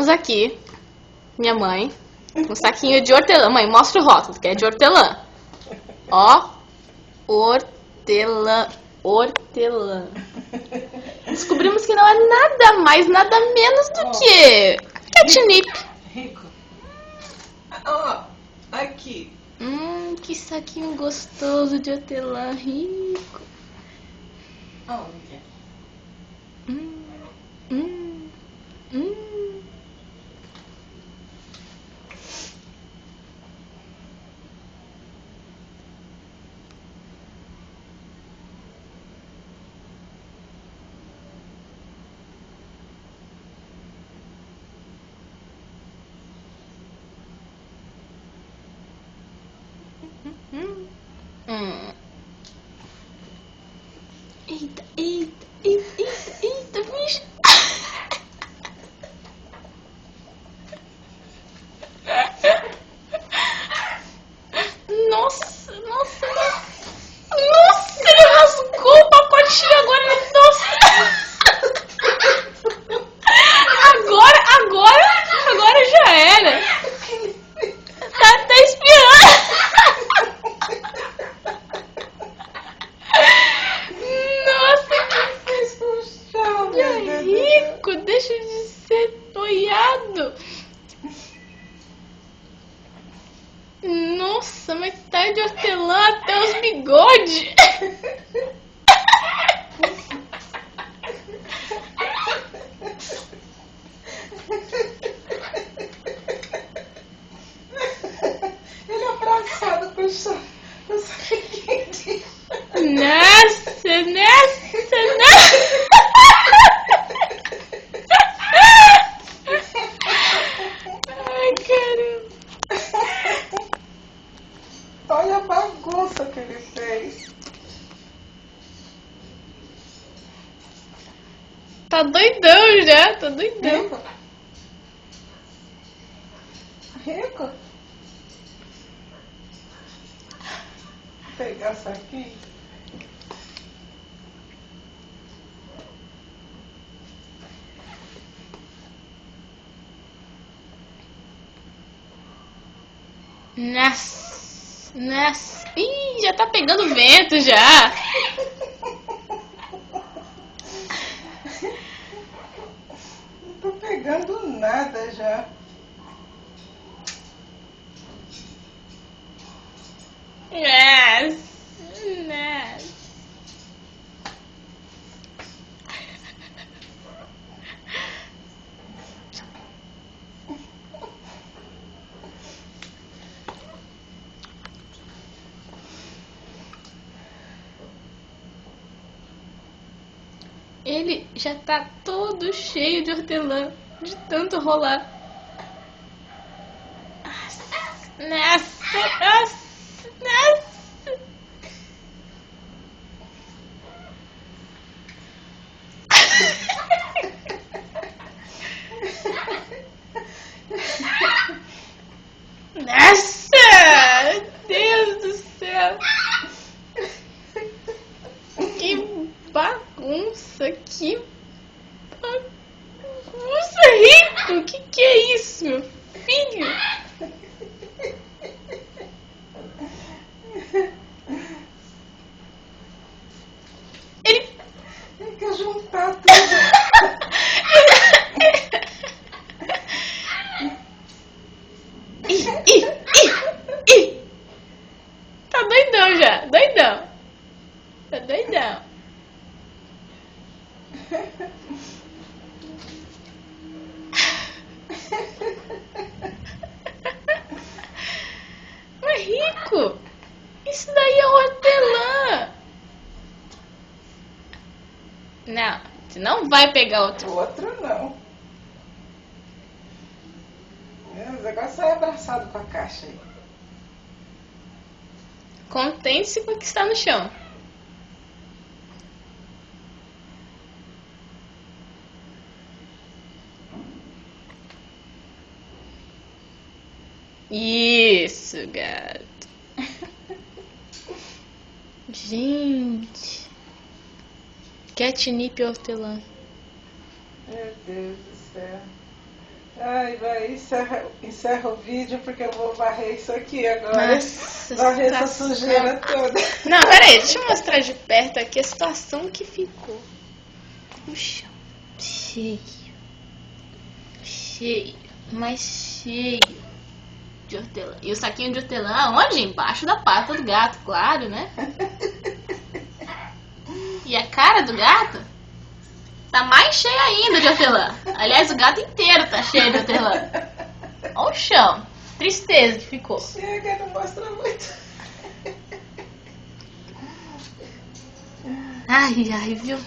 temos aqui minha mãe, um saquinho de hortelã. Mãe, mostra o rótulo, que é de hortelã. Ó, hortelã, hortelã. Descobrimos que não é nada mais, nada menos do que catnip. Rico. Ó, aqui. Que saquinho gostoso de hortelã, rico. Olha. Hum, hum, hum. Eita, eita, eita, eita, eita, bicho. Nossa, nossa, nossa. Nossa, ele rasgou o pacotinho agora. Nossa. Agora já era. Tá espiando. Nossa, que rico. Deixa de ser boiado. Nossa, mas tá de hortelã até os bigodes. Ele é abraçado com essa quente. Nossa, nossa, nossa. Ai, caramba. Olha a bagunça que ele fez. Tá doidão já, tá doidão. Rico. Rico. Vou pegar isso aqui. Nossa, nossa. Ih, já tá pegando vento já. Não tô pegando nada já. Nossa, nossa. Ele já tá todo cheio de hortelã, de tanto rolar. Nossa, nossa, nossa. Nossa, Deus do céu. Que bagunça, que bagunça, Rico. Que é isso, meu filho? Ele Quer juntar tudo. Ih. Tá doidão já, doidão. Tá doidão. Mas Rico, isso daí é hortelã. Não, você não vai pegar outro. O outro não. Mas agora sai abraçado com a caixa aí. Contente-se com o que está no chão. Isso, gato. Gente. Catnip hortelã. Meu Deus do céu. Ai, vai, encerra o vídeo porque eu vou varrer isso aqui agora. Nossa, Varrer essa situação. sujeira toda. Não, peraí, deixa eu mostrar de perto aqui a situação que ficou. O chão cheio, cheio, mas cheio de hortelã. E o saquinho de hortelã onde? Embaixo da pata do gato, claro, né? E a cara do gato tá mais cheia ainda de hortelã. Aliás, o gato inteiro tá cheio de hortelã. Olha o chão. Tristeza que ficou. Chega, não mostra muito. Ai, ai, viu?